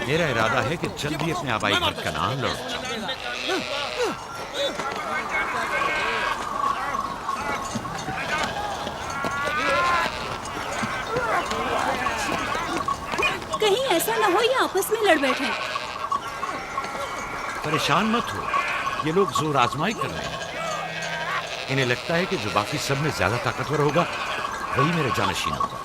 मेरा इरादा है कि जल्दी अपने आबाई घर कनान लौट जाऊं। कहीं ऐसा ना हो ये आपस में लड़ बैठे। परेशान मत हो, ये लोग जोर आजमाई कर रहे हैं। इन्हें लगता है कि जो बाकी सब में ज्यादा ताकतवर होगा वही मेरे जानशीन होगा।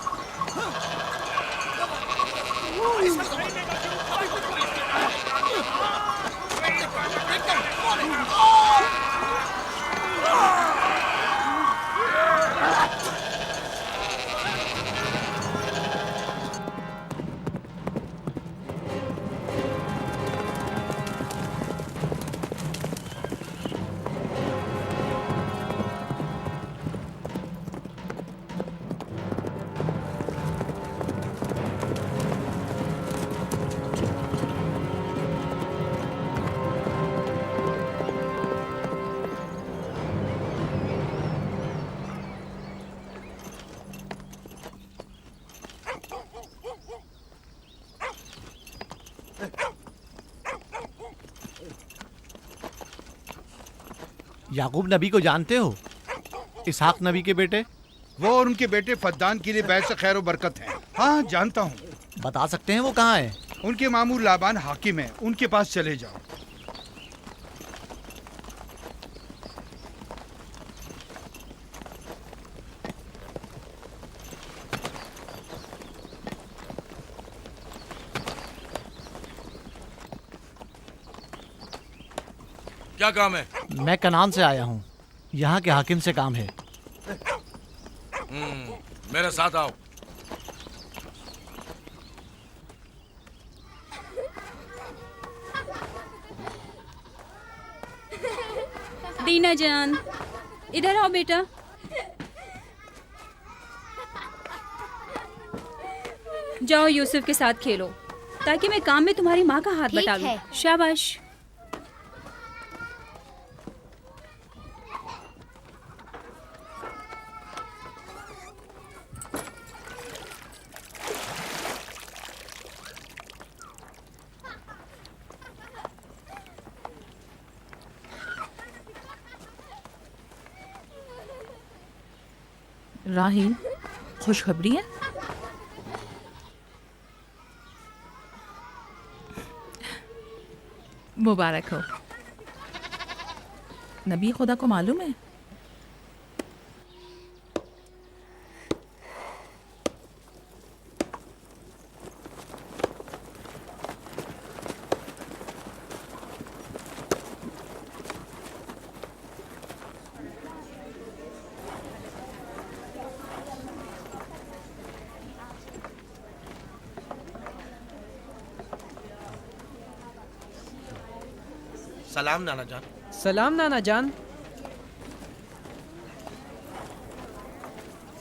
याकूब नबी को जानते हो? इसहाक नबी के बेटे। वो और उनके बेटे फद्दान के लिए बैस खैर व बरकत है। हाँ जानता हूँ। बता सकते हैं वो कहाँ है? उनके मामू लाबान हाकिम है, उनके पास चले जाओ। क्या काम है? मैं कनान से आया हूँ, यहाँ के हाकिम से काम है। मेरे साथ आओ। दीना जान, इधर आओ बेटा। जाओ यूसुफ के साथ खेलो, ताकि मैं काम में तुम्हारी माँ का हाथ बटा लूं। शाबाश। राहील, खुशखबरी है? मुबारक हो। नबी खुदा को मालूम है? सलाम नाना जान। सलाम नाना जान।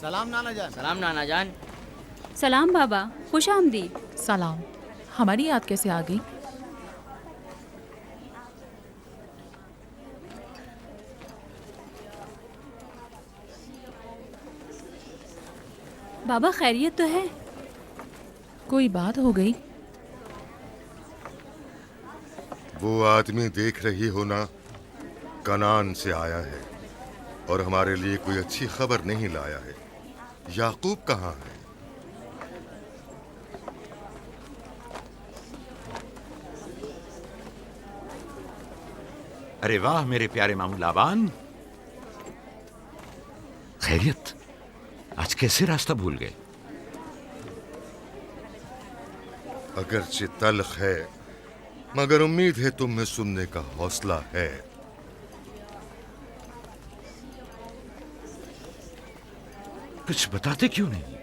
सलाम नाना जान। सलाम नाना जान। सलाम बाबा, खुश आमदीद। सलाम। हमारी याद कैसे आ गई? बाबा खैरियत तो है? कोई बात हो गई? वो आदमी देख रही हो ना, कनान से आया है और हमारे लिए कोई अच्छी खबर नहीं लाया है। याकूब कहाँ है? अरे वाह मेरे प्यारे मामू लाबान, खैरियत? आज कैसे रास्ता भूल गए? अगरचे तल्ख है, मगर उम्मीद है तुम में सुनने का हौसला है। कुछ बताते क्यों नहीं?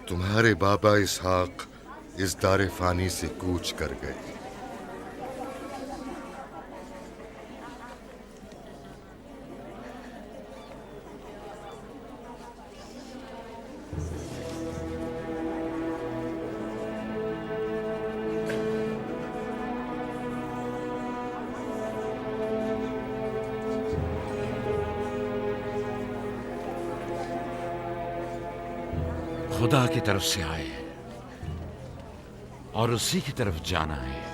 तुम्हारे बाबा इसहाक इस दारे फानी से कूच कर गए। खुदा की तरफ से आए। और उसी की तरफ जाना है।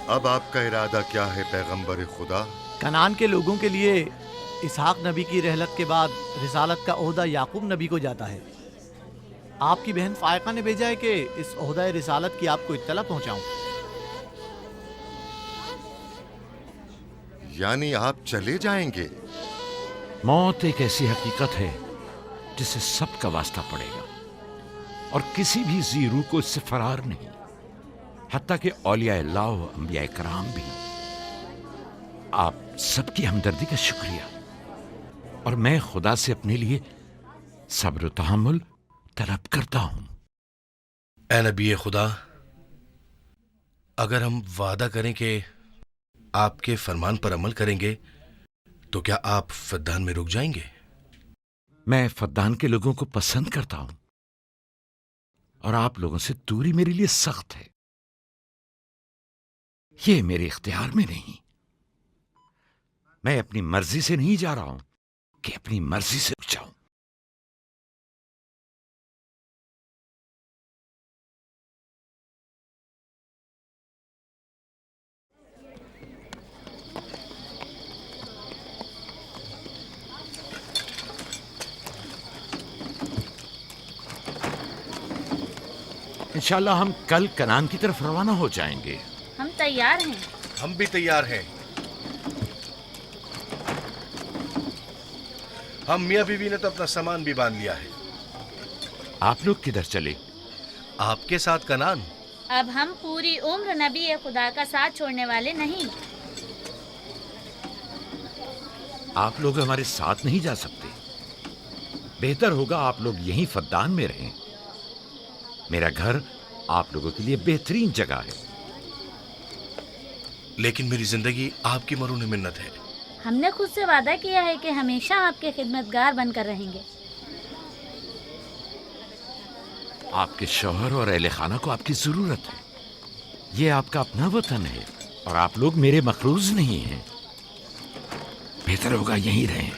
अब आपका इरादा क्या है पैगंबर खुदा? कनान के लोगों के लिए इसहाक नबी की रहलत के बाद रिसालत का ओहदा याकूब नबी को जाता है। आपकी बहन फायका ने भेजा है कि इस ओहदा रिसालत की आपको इत्तला पहुंचाऊं। यानी आप चले जाएंगे? मौत एक ऐसी हकीकत है जिससे सबका वास्ता पड़ेगा और किसी भी जी रूह को इससे फरार नहीं, हत्ता कि औलिया अल्लाह व अंबिया कराम भी। आप सबकी हमदर्दी का शुक्रिया, और मैं खुदा से अपने लिए सब्र तहम्मुल तलब करता हूं। ए नबी खुदा, अगर हम वादा करें कि आपके फरमान पर अमल करेंगे तो क्या आप फद्दान में रुक जाएंगे? मैं फद्दान के लोगों को पसंद करता हूं और आप लोगों से दूरी मेरे लिए सख्त है। ये मेरे इख्तियार में नहीं। मैं अपनी मर्जी से नहीं जा रहा हूं कि अपनी मर्जी से रुक जाऊं। इंशाल्लाह हम कल कनान की तरफ रवाना हो जाएंगे। हम तैयार हैं। हम भी तैयार हैं। हम मियाँ बीवी ने तो अपना सामान भी बांध लिया है। आप लोग किधर चले? आपके साथ कनान। अब हम पूरी उम्र नबी खुदा का साथ छोड़ने वाले नहीं। आप लोग हमारे साथ नहीं जा सकते। बेहतर होगा आप लोग यहीं फद्दान में रहें। मेरा घर आप लोगों के लिए बेहतरीन जगह है। लेकिन मेरी जिंदगी आपकी मरून मिन्नत है। हमने खुद से वादा किया है कि हमेशा आपके खिदमतगार बनकर रहेंगे। आपके शौहर और अहले खाना को आपकी जरूरत है। ये आपका अपना वतन है और आप लोग मेरे मखरूज नहीं हैं। बेहतर होगा यहीं रहें।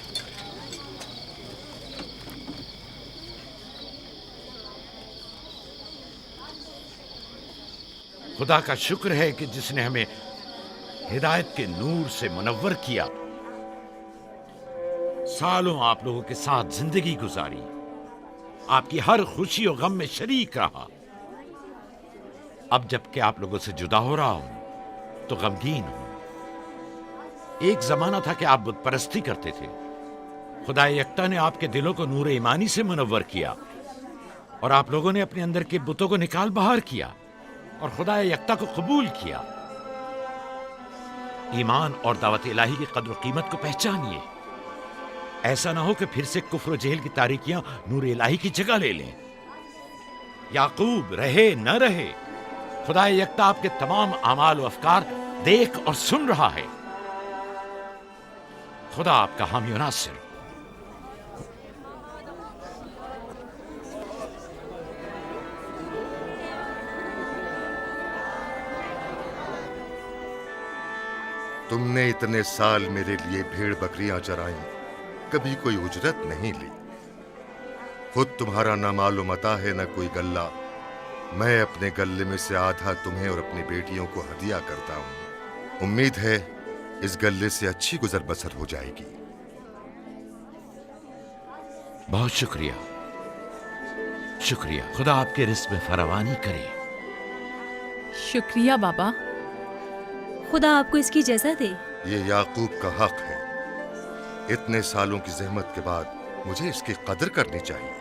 खुदा का शुक्र है कि जिसने हमें हिदायत के नूर से मुनव्वर किया। सालों आप लोगों के साथ जिंदगी गुजारी, आपकी हर खुशी और गम में शरीक रहा। अब जबकि आप लोगों से जुदा हो रहा हूं तो गमगीन हूं। एक जमाना था कि आप बुत परस्ती करते थे। खुदा यक्ता ने आपके दिलों को नूर ईमानी से मुनव्वर किया और आप लोगों ने अपने अंदर के बुतों को निकाल बाहर किया और खुदा यक्ता को कबूल किया। ईमान और दावत इलाही की कद्र कीमत को पहचानिए। ऐसा ना हो कि फिर से कुफ्र और जेहल की तारीकियां नूर इलाही की जगह ले लें। याकूब रहे न रहे, खुदा यक्ता आपके तमाम अमाल और अफकार देख और सुन रहा है। खुदा आपका हामी और नासिर। तुमने इतने साल मेरे लिए भेड़ बकरियां चराई, कभी कोई उजरत नहीं ली। खुद तुम्हारा ना मालूम अता है न कोई गल्ला। मैं अपने गल्ले में से आधा तुम्हें और अपनी बेटियों को हदिया करता हूं। उम्मीद है इस गल्ले से अच्छी गुजर बसर हो जाएगी। बहुत शुक्रिया, शुक्रिया। खुदा आपके रिस्क में फरावानी करे। शुक्रिया बाबा। खुदा आपको इसकी जज़ा दे। ये याकूब का हक है। इतने सालों की जहमत के बाद मुझे इसकी कदर करनी चाहिए।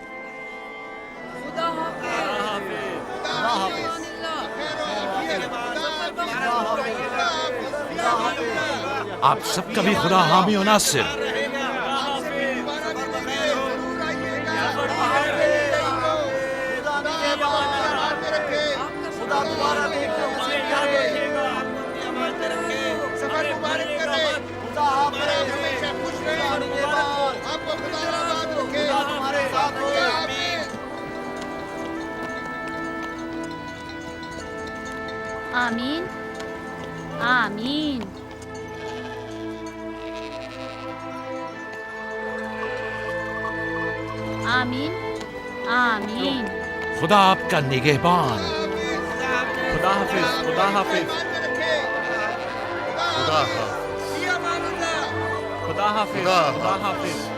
आप सबका भी खुदा हामी और नासिर। आमीन आमीन। आमीन आमीन। खुदा आपका निगहबान। खुदा हाफिज, खुदा हाफिज, खुदा हाफिज। खुदा हाफिज, खुदा खुदा हाफिज।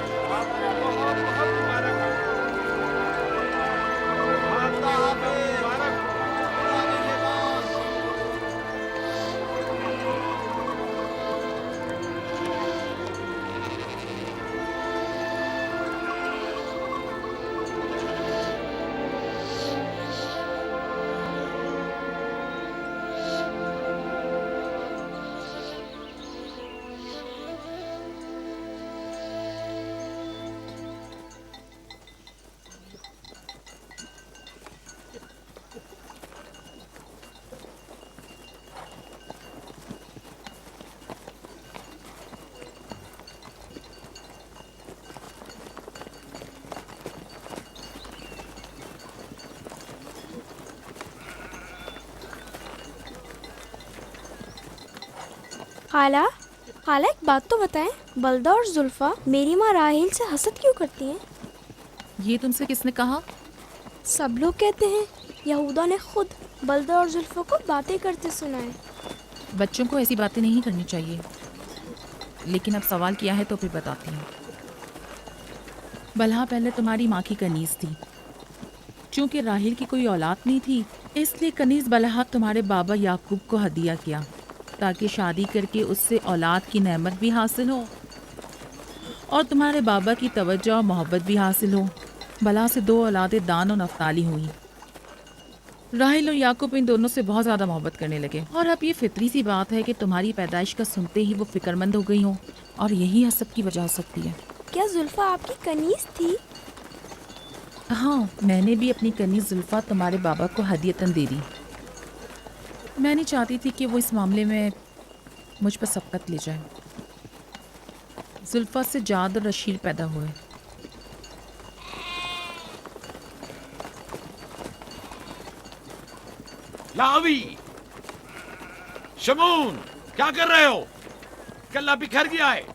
खाला, खाला एक बात तो बताएं, बलदा और जुल्फा मेरी माँ राहेल से हसद क्यों करती हैं? ये तुमसे किसने कहा? सब लोग कहते हैं यहूदा ने खुद बलदा और जुल्फा को बातें करते सुना है। बच्चों को ऐसी बातें नहीं करनी चाहिए। लेकिन अब सवाल किया है तो फिर बताती हूँ। बलहा पहले तुम्हारी माँ की कनीज थी। चूंकि राहेल की कोई औलाद नहीं थी, इसलिए कनीज बलहा तुम्हारे बाबा याकूब को हदिया किया, ताकि शादी करके उससे औलाद की नेमत भी हासिल हो और तुम्हारे बाबा की तवज्जो और मोहब्बत भी हासिल हो। बलहा से 2 औलादें दान और नफ्ताली हुई। राहेल और याकूब इन दोनों से बहुत ज़्यादा मोहब्बत करने लगे और अब ये फितरी सी बात है कि तुम्हारी पैदाइश का सुनते ही वो फिक्रमंद हो गई हो और यही हसद की वजह हो सकती है। क्या जुल्फा आपकी कनीज थी? हाँ, मैंने भी अपनी कनीज जुल्फा तुम्हारे बाबा को हदियतन दे दी। मैं नहीं चाहती थी कि वो इस मामले में मुझ पर सबकत ले जाए। जुल्फा से जाद और रशील पैदा हुए। लावी, शमून, क्या कर रहे हो? कल्ला बिखर गया है।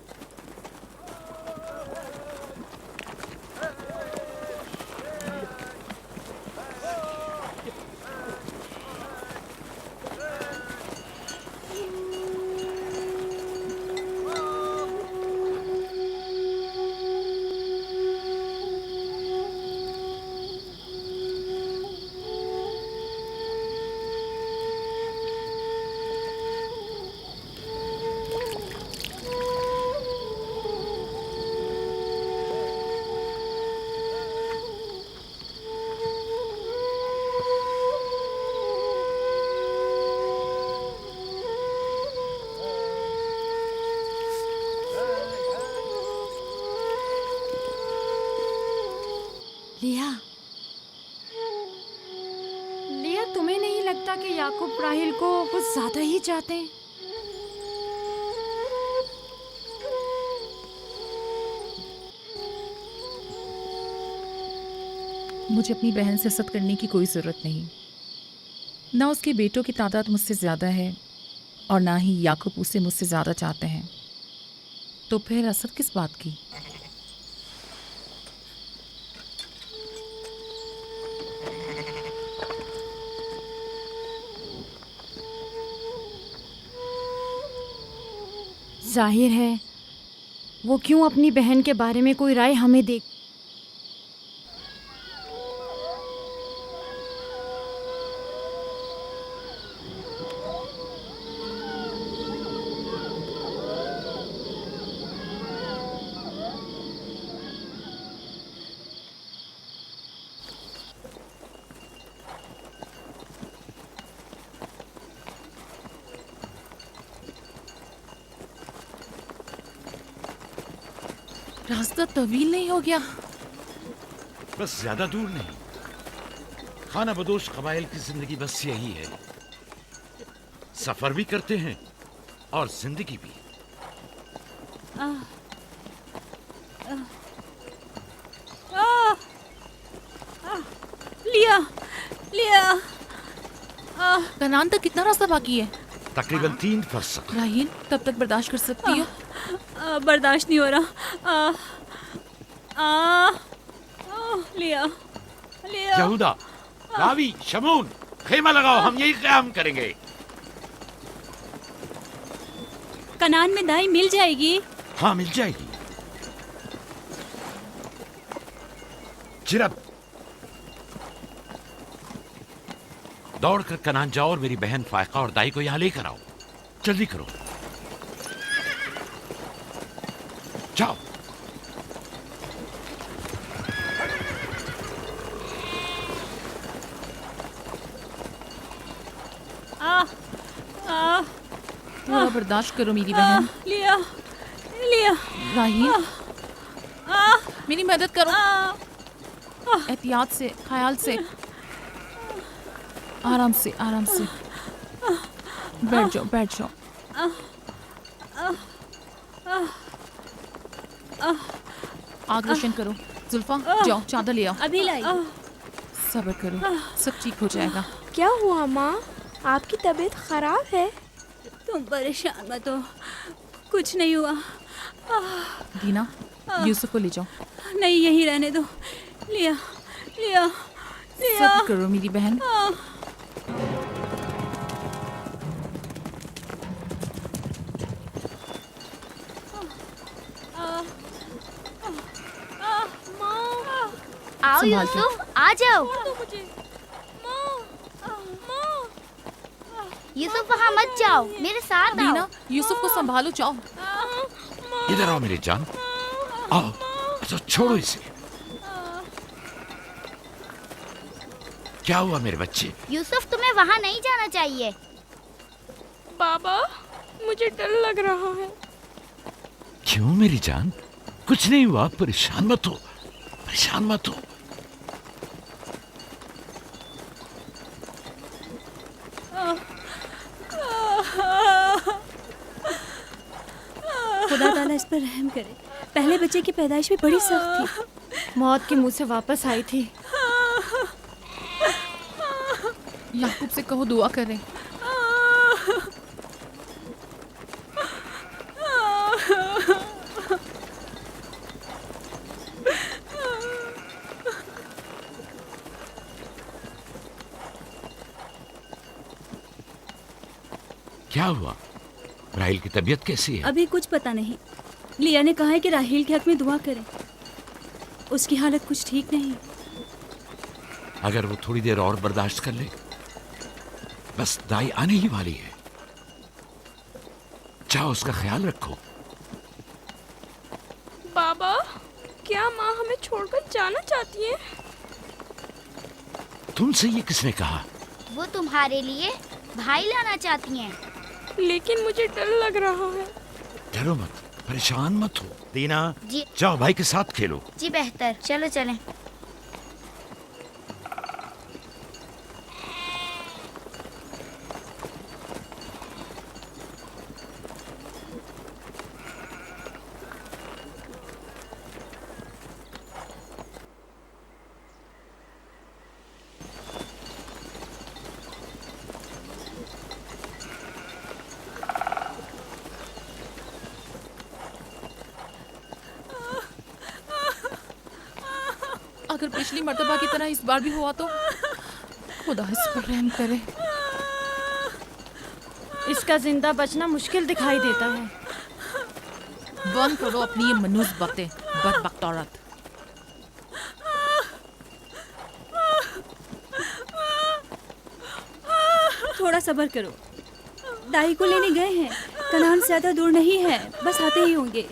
लिया, लिया, तुम्हें नहीं लगता कि याकूब राहेल को कुछ ज्यादा ही चाहते हैं? मुझे अपनी बहन से हसद करने की कोई ज़रूरत नहीं। ना उसके बेटों की तादाद मुझसे ज़्यादा है और ना ही याकूब उसे मुझसे ज़्यादा चाहते हैं। तो फिर हसद किस बात की? जाहिर है वो क्यों अपनी बहन के बारे में कोई राय हमें दे। रास्ता तवील नहीं हो गया? बस ज्यादा दूर नहीं। खाना बदोश कबाइल की जिंदगी बस यही है। सफर भी करते हैं और जिंदगी भी। लिया, लिया, कनान तक कितना रास्ता बाकी है? तकरीबन 3 फरसख। राहील, तब तक बर्दाश्त कर सकती हो? बर्दाश्त नहीं हो रहा। लिया लिया। यहूदा, रावी, शमून, खेमा लगाओ, हम यही क़याम करेंगे। कनान में दाई मिल जाएगी? हाँ, मिल जाएगी। जिरब, दौड़कर कनान जाओ और मेरी बहन फायका और दाई को यहाँ लेकर आओ। जल्दी करो, जाओ। थोड़ा बर्दाश्त करो मेरी बहन। लिया लिया। राहील, मेरी मदद करो। एहतियात से, ख्याल से, आराम से, आराम से। बैठ जाओ, बैठ जाओ। आग रोशन करो। जुल्फा, जाओ चादर ले आओ। अभी लाई। सब्र करो, सब ठीक हो जाएगा। क्या हुआ माँ? आपकी तबीयत खराब है? तुम परेशान मत हो, कुछ नहीं हुआ। दीना, यूसुफ को ले जाओ। नहीं, यहीं रहने दो। लिया लिया लिया। सब्र करो मेरी बहन। आओ संभाल के। यूसुफ, आ जाओ। यूसुफ वहाँ मत जाओ, मेरे साथ आओ। दीना, यूसुफ को संभालो, जाओ। इधर आओ मेरी जान, आओ। अच्छा, छोड़ो इसे। क्या हुआ मेरे बच्चे? यूसुफ, तुम्हें वहाँ नहीं जाना चाहिए। बाबा, मुझे डर लग रहा है। क्यों मेरी जान? कुछ नहीं हुआ, परेशान मत हो, परेशान मत हो। खुदा ताला इस पर रहम करे। पहले बच्चे की पैदाइश भी बड़ी सख्त थी। मौत के मुंह से वापस आई थी। याकूब से कहो दुआ करें। क्या हुआ? राहिल की तबीयत कैसी है? अभी कुछ पता नहीं। लिया ने कहा है कि राहील के हक में दुआ करें। उसकी हालत कुछ ठीक नहीं। अगर वो थोड़ी देर और बर्दाश्त कर ले, बस दाई आने ही वाली है। जाओ, उसका ख्याल रखो। बाबा, क्या माँ हमें छोड़कर जाना चाहती है? तुमसे ये किसने कहा? वो तुम्हारे लिए भाई लाना चाहती हैं। लेकिन मुझे डर लग रहा है। डरो मत, परेशान मत हो। दीना, जी जाओ भाई के साथ खेलो। जी, बेहतर, चलो चलें। अगर पिछली मर्तबा की तरह इस बार भी हुआ तो खुदा इस पर रहम करे। इसका जिंदा बचना मुश्किल दिखाई देता है। बंद करो अपनी ये मनूस बातें, बदबख्त औरत। थोड़ा सब्र करो। दाई को लेने गए हैं। कनान ज्यादा दूर नहीं है, बस आते ही होंगे।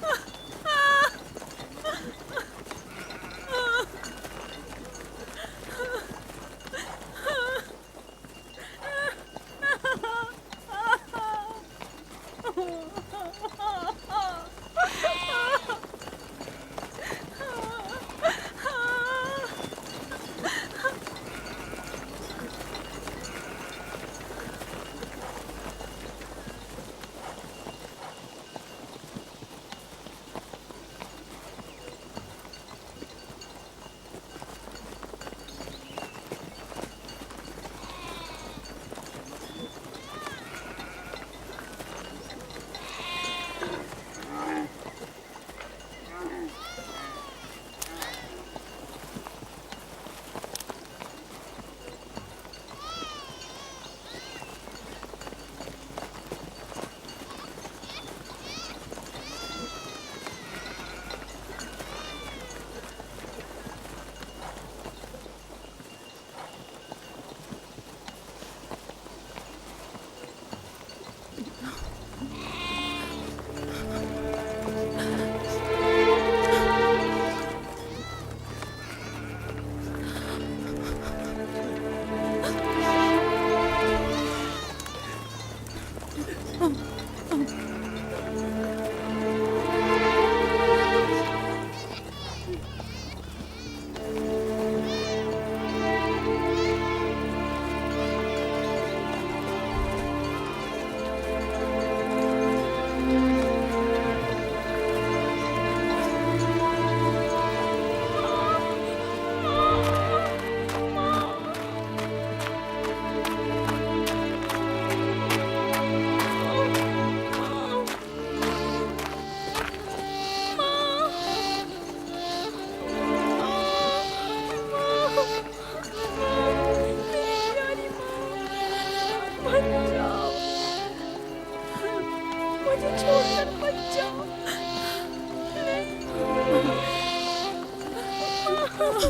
मेरे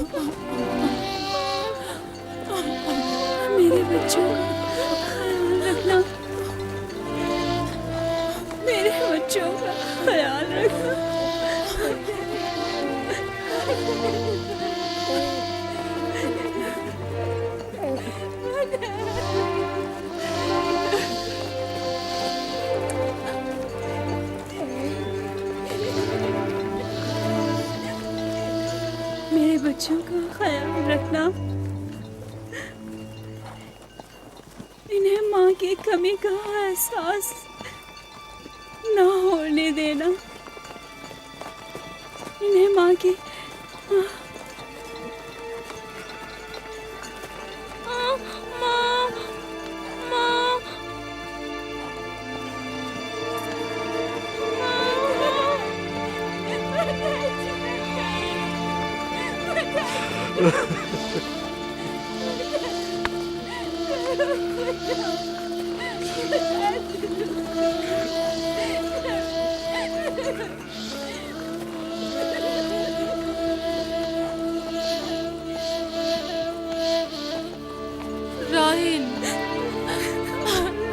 बच्चों का ख्याल रखना, मेरे बच्चों का ख्याल रखना। मेरे बच्चों का ख्याल रखना, इन्हें माँ की कमी का एहसास ना होने देना, इन्हें माँ की राहिल,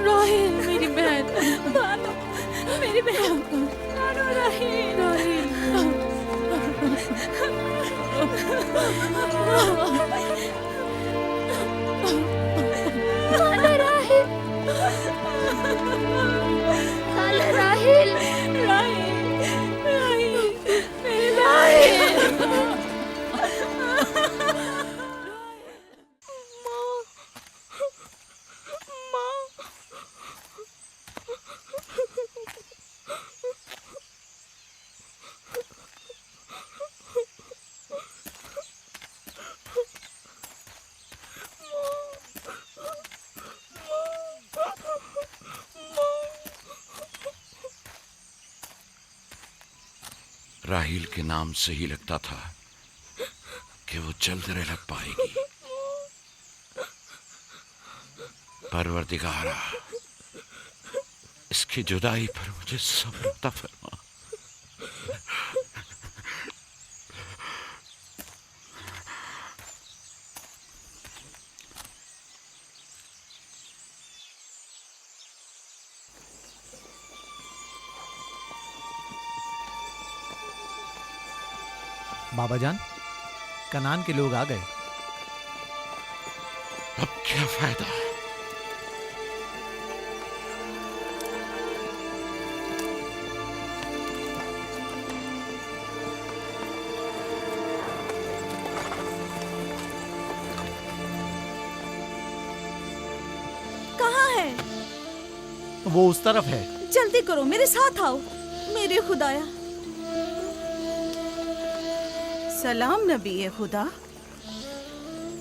राहिल मेरी बहन, भानु, मेरी बहन भानु, राहिल, खाला राहिल, राहिल, राहिल, मेरे राहिल। राहील के नाम से ही लगता था कि वो जल्द लग पाएगी। परवरदिगारा, इसकी जुदाई पर मुझे सब्र अता फरमा। बाबा जान, कनान के लोग आ गए। अब क्या फायदा? कहाँ है? वो उस तरफ है। जल्दी करो, मेरे साथ आओ। मेरे खुदाया। सलाम नबी खुदा।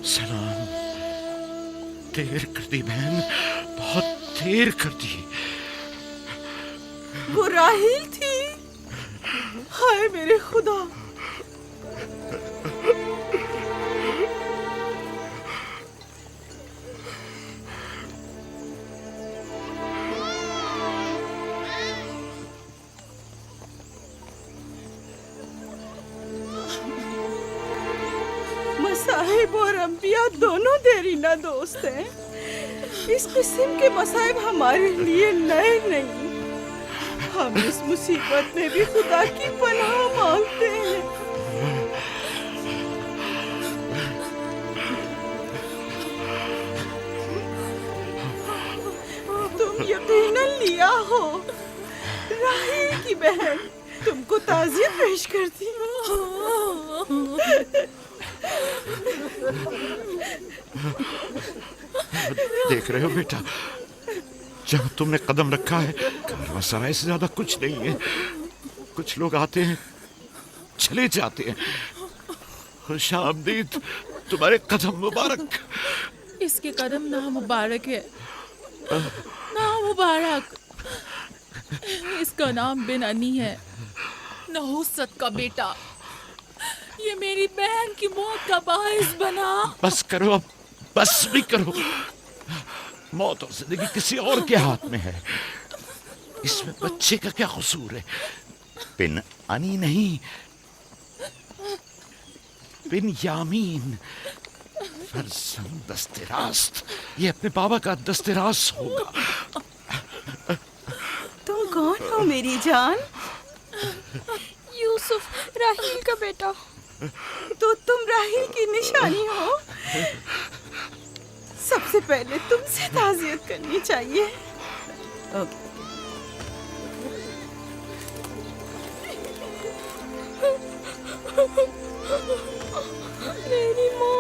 सलाम। देर कर दी बहन, बहुत देर कर दी। वो राहिल थी। हाय मेरे खुदा। मसाहिब और अंबिया दोनों देरीना दोस्त हैं। इस किस्म के मसाइब हमारे लिए नए नहीं। हम इस मुसीबत में भी खुदा की पनाह मांगते हैं। तुम यकीनन लिया हो। राहिल की बहन तुमको ताज़ियत पेश करती देख रहे हो बेटा, जहाँ तुमने कदम रखा है कारवांसराय से ज्यादा कुछ नहीं है। कुछ लोग आते हैं, चले जाते हैं। खुशामदीद तुम्हारे कदम मुबारक। इसके कदम ना मुबारक है, ना मुबारक। इसका नाम बिन अनी है, नहुसत का बेटा। ये मेरी बहन की मौत का बाइस बना। बस करो अब, बस भी करो। मौत और जिंदगी किसी और के हाथ में है। इसमें बच्चे का क्या कसूर है? बिन अनी नहीं, बिन्यामीन फरजंद दस्तरास्त, ये अपने बाबा का दस्तरास होगा। तुम कौन हो मेरी जान? यूसुफ, राहील का बेटा। तो तुम राहील की निशानी हो। सबसे पहले तुमसे ताज़ियत करनी चाहिए। ओके। मेरी माँ।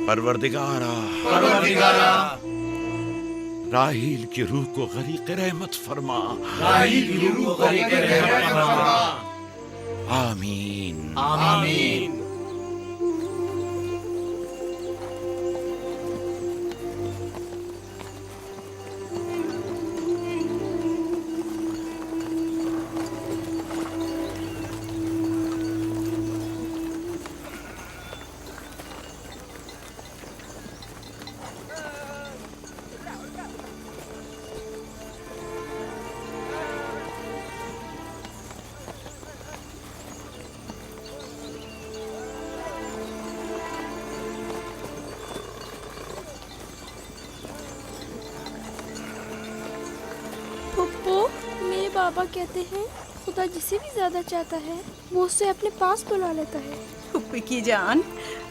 परवरदिगारा, राहील की रूह को गरीक़ रहमत फरमा। आमीन आमीन। मेरे बाबा कहते हैं खुदा जिसे भी ज्यादा चाहता है वो उसे अपने पास बुला लेता है। फुप्पी की जान,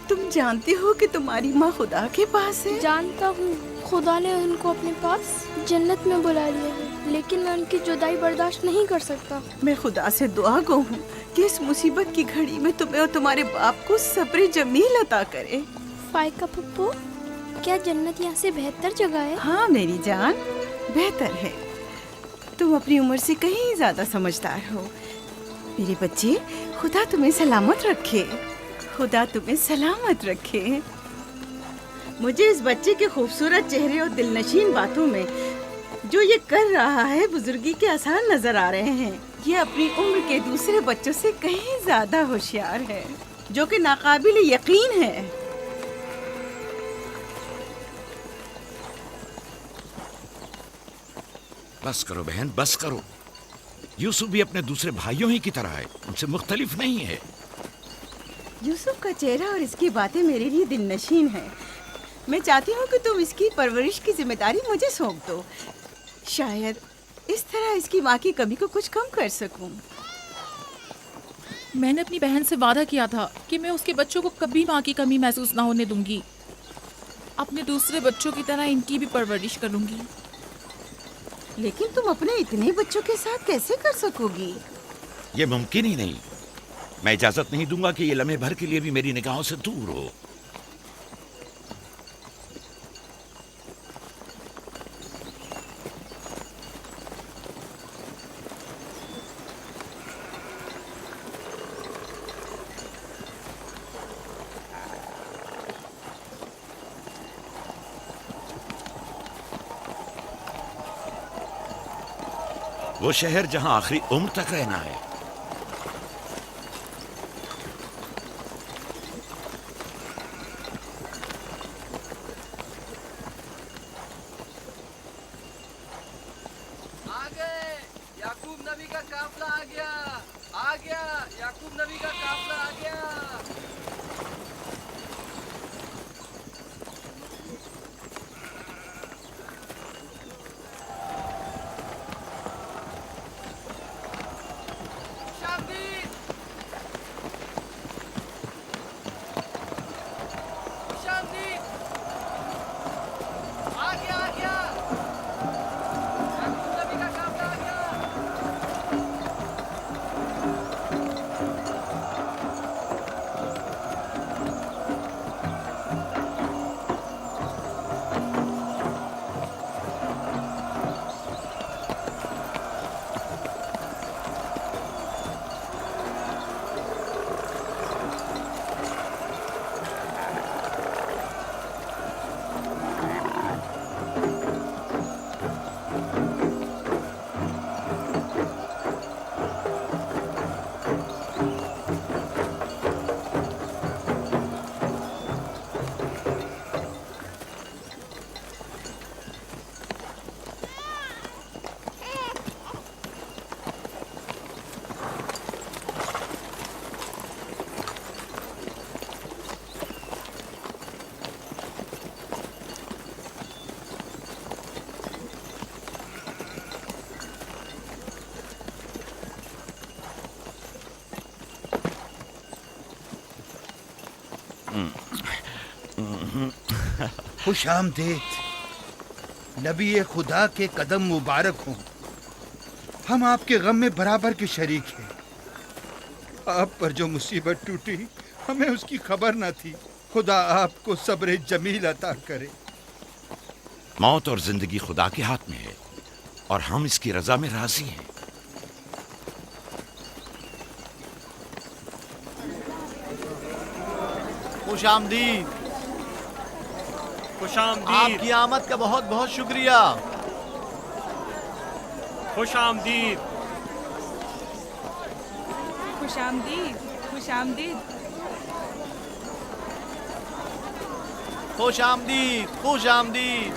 तुम जानती हो कि तुम्हारी माँ खुदा के पास है? जानता हूँ, खुदा ने उनको अपने पास जन्नत में बुला लिया है, लेकिन मैं उनकी जुदाई बर्दाश्त नहीं कर सकता। मैं खुदा से दुआ गो हूँ कि इस मुसीबत की घड़ी में तुम्हें और तुम्हारे बाप को सब्र जमील अता करे। फाइका पप्पू, क्या जन्नत यहाँ से बेहतर जगह है? हाँ मेरी जान, बेहतर है। तुम अपनी उम्र से कहीं ज्यादा समझदार हो। मेरे बच्चे, खुदा तुम्हें सलामत रखे। खुदा तुम्हें सलामत रखे। मुझे इस बच्चे के खूबसूरत चेहरे और दिलनशीन बातों में जो ये कर रहा है बुजुर्गी के आसार नजर आ रहे हैं। ये अपनी उम्र के दूसरे बच्चों से कहीं ज्यादा होशियार है, जो कि नाकाबिल यकीन है। बस करो बहन, बस करो। यूसुफ भी अपने दूसरे भाइयों ही की तरह है, उनसे मुख्तलिफ नहीं है। यूसुफ का चेहरा और इसकी बातें मेरे लिए दिलनशीन है। मैं चाहती हूँ कि तुम इसकी परवरिश की जिम्मेदारी मुझे सौंप दो। शायद इस तरह इसकी माँ की कमी को कुछ कम कर सकूं। मैंने अपनी बहन से वादा किया था कि मैं उसके बच्चों को कभी माँ की कमी महसूस ना होने दूंगी। अपने दूसरे बच्चों की तरह इनकी भी परवरिश करूंगी। लेकिन तुम अपने इतने बच्चों के साथ कैसे कर सकोगी? ये मुमकिन ही नहीं। मैं इजाजत नहीं दूंगा कि ये लम्हे भर के लिए भी मेरी निगाहों से दूर हो। वो शहर जहां आखिरी उम्र तक रहना है। आ गए, याकूब नबी का काफला आ गया, आ गया, याकूब नबी का काफला आ गया। खुश आमदीद। नबी खुदा के कदम मुबारक हों। हम आपके गम में बराबर के शरीक हैं। आप पर जो मुसीबत टूटी हमें उसकी खबर न थी। खुदा आपको सब्र जमील अता करे। मौत और जिंदगी खुदा के हाथ में है और हम इसकी रजा में राजी हैं। खुश आमदीद। खुश आमदीद। आपकी आमद का बहुत बहुत शुक्रिया। खुश आमदीद। खुश आमदीद। खुश आमदीद। खुश आमदीद। खुश आमदीद।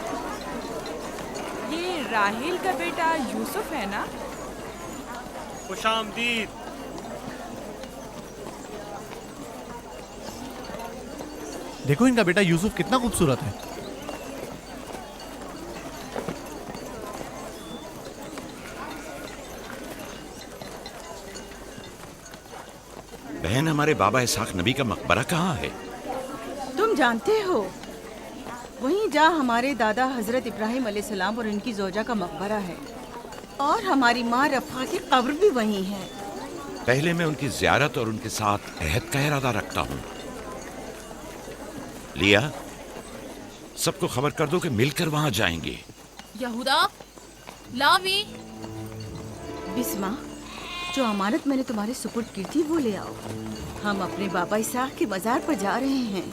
ये राहेल का बेटा यूसुफ है ना? खुश आमदीद। देखो इनका बेटा यूसुफ कितना खूबसूरत है। बहन, हमारे बाबा इसहाक नबी का मकबरा कहाँ है? तुम जानते हो, वहीं जहाँ हमारे दादा हजरत इब्राहिम अलैहिस्सलाम और इनकी जोजा का मकबरा है, और हमारी माँ रफ़ा की कब्र भी वहीं है। पहले मैं उनकी ज़ियारत और उनके साथ अहद का इरादा रखता हूँ। लिया, सबको खबर कर दो कि मिलकर वहां जाएंगे। यहूदा, लावी। बिस्मा, जो अमानत मैंने तुम्हारे सुपुर्द की थी वो ले आओ। हम अपने बाबा इसहाक के मजार पर जा रहे हैं।